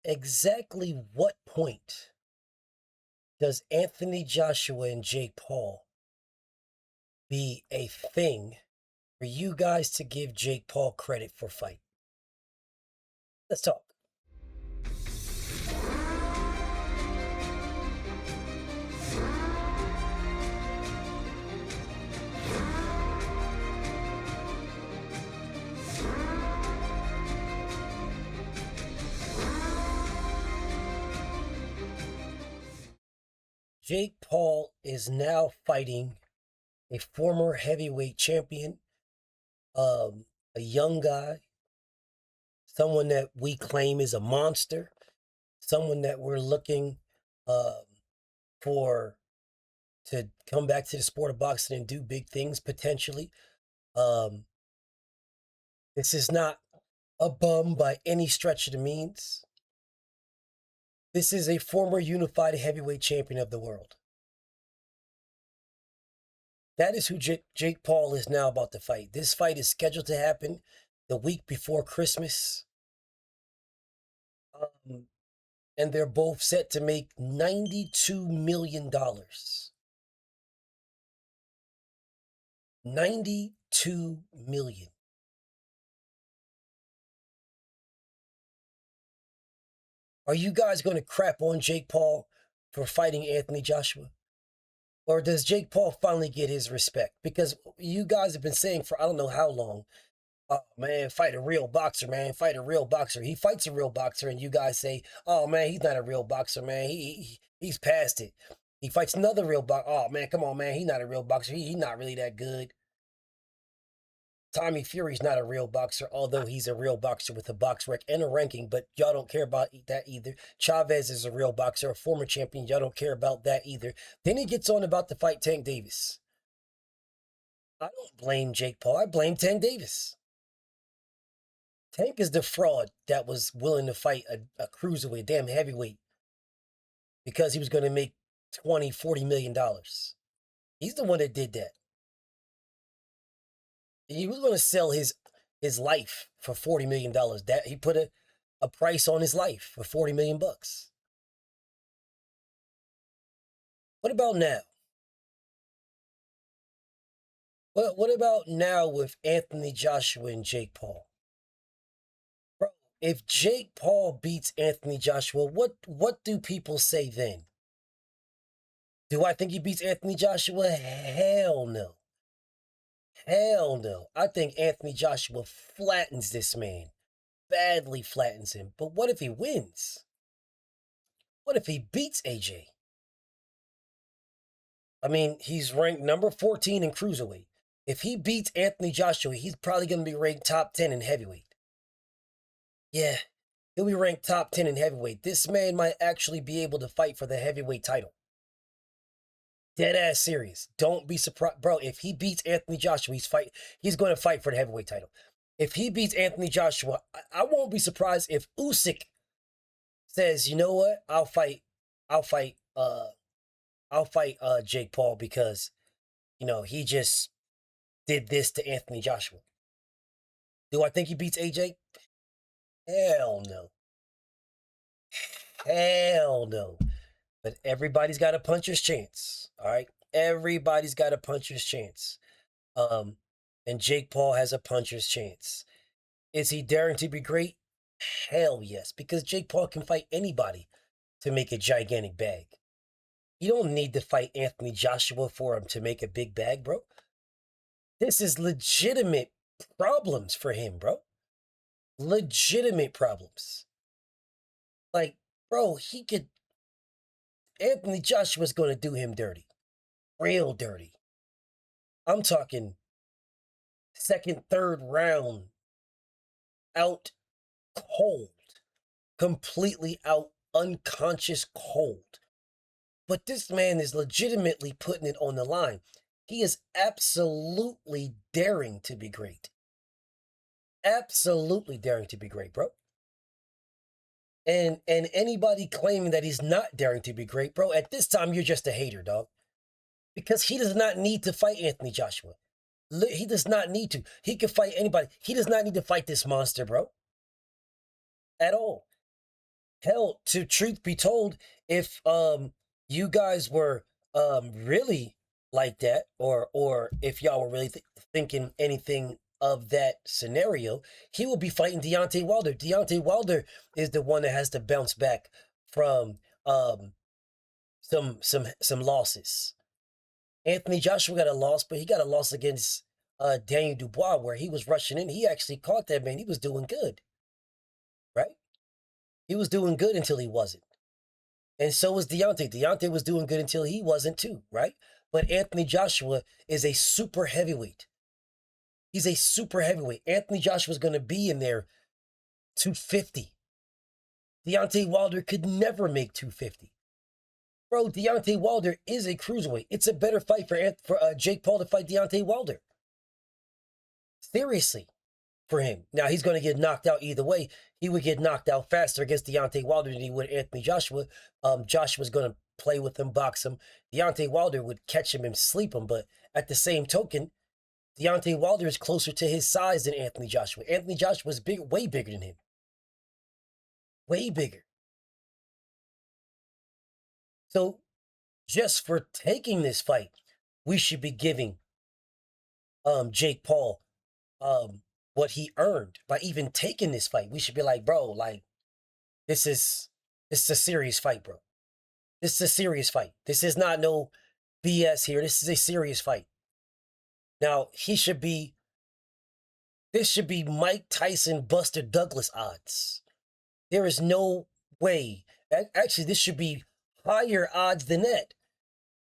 exactly what point does Anthony Joshua and Jake Paul be a thing for you guys to give Jake Paul credit for fight? Let's talk. Jake Paul is now fighting a former heavyweight champion, a young guy, someone that we claim is a monster, someone that we're looking um, for to come back to the sport of boxing and do big things potentially. Um, this is not a bum by any stretch of the means. This is a former unified heavyweight champion of the world. That is who Jake Paul is now about to fight. This fight is scheduled to happen the week before Christmas. And they're both set to make $92 million. $92 million. Are you guys going to crap on Jake Paul for fighting Anthony Joshua? Or does Jake Paul finally get his respect? Because you guys have been saying for I don't know how long, oh man, fight a real boxer, man, fight a real boxer. He fights a real boxer, and you guys say, oh man, he's not a real boxer, man. He's past it. He fights another real boxer. Oh man, come on, man, he's not a real boxer. He's not really that good. Tommy Fury's not a real boxer, although he's a real boxer with a box rec and a ranking, but y'all don't care about that either. Chavez is a real boxer, a former champion. Y'all don't care about that either. Then he gets on about to fight Tank Davis. I don't blame Jake Paul. I blame Tank Davis. Tank is the fraud that was willing to fight a cruiserweight, damn heavyweight, because he was going to make $20, $40 million. He's the one that did that. He was going to sell his life for $40 million. That he put a price on his life for $40 million. What about now? What about now with Anthony Joshua and Jake Paul? Bro, if Jake Paul beats Anthony Joshua, what do people say then? Do I think he beats Anthony Joshua? Hell no. Hell no. I think Anthony Joshua flattens this man. Badly flattens him. But what if he wins? What if he beats AJ? I mean, he's ranked number 14 in cruiserweight. If he beats Anthony Joshua, he's probably going to be ranked top 10 in heavyweight. Yeah, he'll be ranked top 10 in heavyweight. This man might actually be able to fight for the heavyweight title. Dead ass serious. Don't be surprised. Bro, if he beats Anthony Joshua, he's going to fight for the heavyweight title. If he beats Anthony Joshua, I won't be surprised if Usyk says, you know what? I'll fight Jake Paul because, you know, he just did this to Anthony Joshua. Do I think he beats AJ? Hell no. Hell no. But everybody's got a puncher's chance, all right? Everybody's got a puncher's chance. And Jake Paul has a puncher's chance. Is he daring to be great? Hell yes, because Jake Paul can fight anybody to make a gigantic bag. You don't need to fight Anthony Joshua for him to make a big bag, bro. This is legitimate problems for him, bro. Legitimate problems. Like, bro, Anthony Joshua's going to do him dirty. Real dirty. I'm talking second, third round. Out cold. Completely out, unconscious cold. But this man is legitimately putting it on the line. He is absolutely daring to be great. Absolutely daring to be great, bro. And anybody claiming that he's not daring to be great, bro, at this time, you're just a hater, dog. Because he does not need to fight Anthony Joshua. He does not need to. He can fight anybody. He does not need to fight this monster, bro. At all. Hell, to truth be told, if you guys were really like that, or if y'all were really thinking anything of that scenario, he will be fighting Deontay Wilder. Deontay Wilder is the one that has to bounce back from some losses. Anthony Joshua got a loss, but he got a loss against Daniel Dubois, where he was rushing in. He actually caught that man. He was doing good, right? He was doing good until he wasn't. And so was Deontay. Deontay was doing good until he wasn't too, right? But Anthony Joshua is a super heavyweight. He's a super heavyweight. Anthony Joshua's going to be in there 250. Deontay Wilder could never make 250. Bro, Deontay Wilder is a cruiserweight. It's a better fight for Jake Paul to fight Deontay Wilder. Seriously, for him. Now, he's going to get knocked out either way. He would get knocked out faster against Deontay Wilder than he would Anthony Joshua. Joshua's going to play with him, box him. Deontay Wilder would catch him and sleep him. But at the same token, Deontay Wilder is closer to his size than Anthony Joshua. Anthony Joshua is big, way bigger than him. Way bigger. So just for taking this fight, we should be giving Jake Paul what he earned by even taking this fight. We should be like, bro, like, this is a serious fight, bro. This is a serious fight. This is not no BS here. This is a serious fight. Now, this should be Mike Tyson, Buster Douglas odds. There is no way. Actually, this should be higher odds than that.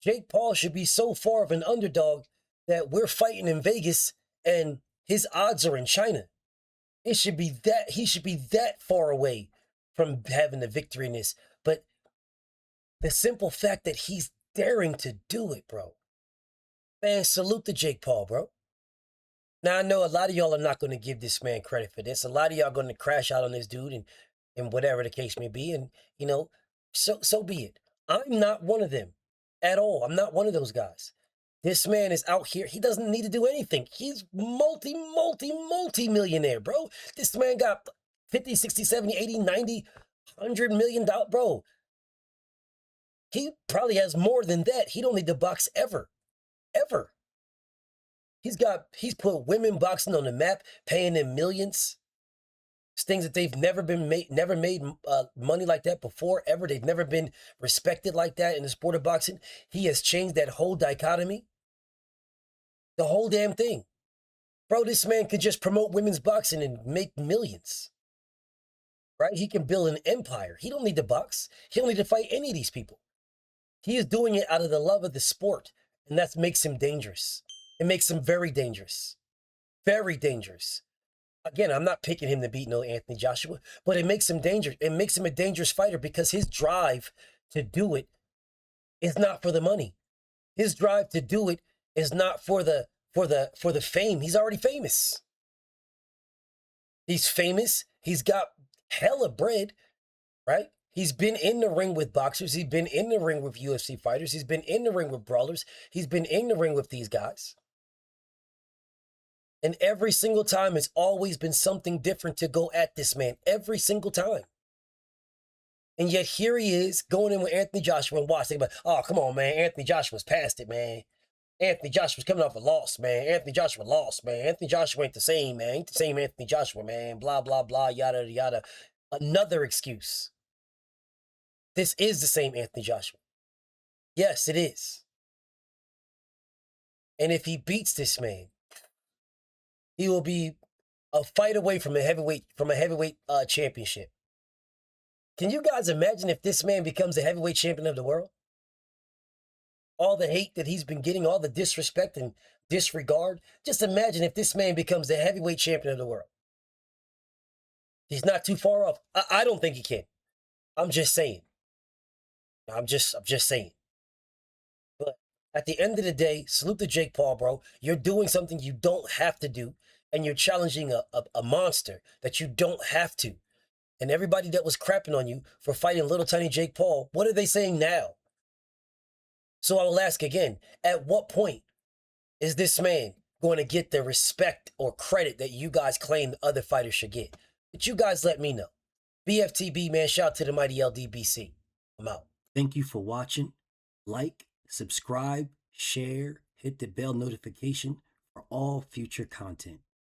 Jake Paul should be so far of an underdog that we're fighting in Vegas and his odds are in China. It should be that he should be that far away from having the victory in this. But the simple fact that he's daring to do it, bro. Man, salute to Jake Paul, bro. Now, I know a lot of y'all are not going to give this man credit for this. A lot of y'all are going to crash out on this dude and whatever the case may be. And, you know, so be it. I'm not one of them at all. I'm not one of those guys. This man is out here. He doesn't need to do anything. He's multi-millionaire, bro. This man got 50, 60, 70, 80, 90, $100 million, bro. He probably has more than that. He don't need to box ever. Ever. He's put women boxing on the map, paying them millions. It's things that they've never made money like that before, ever. They've never been respected like that in the sport of boxing. He has changed that whole dichotomy. The whole damn thing. Bro, this man could just promote women's boxing and make millions. Right? He can build an empire. He don't need to box. He don't need to fight any of these people. He is doing it out of the love of the sport. And that makes him dangerous. It makes him very dangerous. Very dangerous. Again, I'm not picking him to beat no Anthony Joshua, but it makes him dangerous. It makes him a dangerous fighter because his drive to do it is not for the money. His drive to do it is not for the fame. He's already famous. He's famous. He's got hella bread, right? He's been in the ring with boxers. He's been in the ring with UFC fighters. He's been in the ring with brawlers. He's been in the ring with these guys. And every single time, it's always been something different to go at this man. Every single time. And yet here he is going in with Anthony Joshua and watching. Oh, come on, man. Anthony Joshua's past it, man. Anthony Joshua's coming off a loss, man. Anthony Joshua lost, man. Anthony Joshua ain't the same, man. Ain't the same Anthony Joshua, man. Blah, blah, blah, yada, yada. Another excuse. This is the same Anthony Joshua. Yes, it is. And if he beats this man, he will be a fight away from a heavyweight championship. Can you guys imagine if this man becomes a heavyweight champion of the world? All the hate that he's been getting, all the disrespect and disregard. Just imagine if this man becomes the heavyweight champion of the world. He's not too far off. I don't think he can. I'm just saying. I'm just saying. But at the end of the day, salute to Jake Paul, bro. You're doing something you don't have to do, and you're challenging a monster that you don't have to. And everybody that was crapping on you for fighting little tiny Jake Paul, what are they saying now? So I will ask again, at what point is this man going to get the respect or credit that you guys claim the other fighters should get? But you guys let me know. BFTB, man. Shout out to the mighty LDBC. I'm out. Thank you for watching. Like, subscribe, share, hit the bell notification for all future content.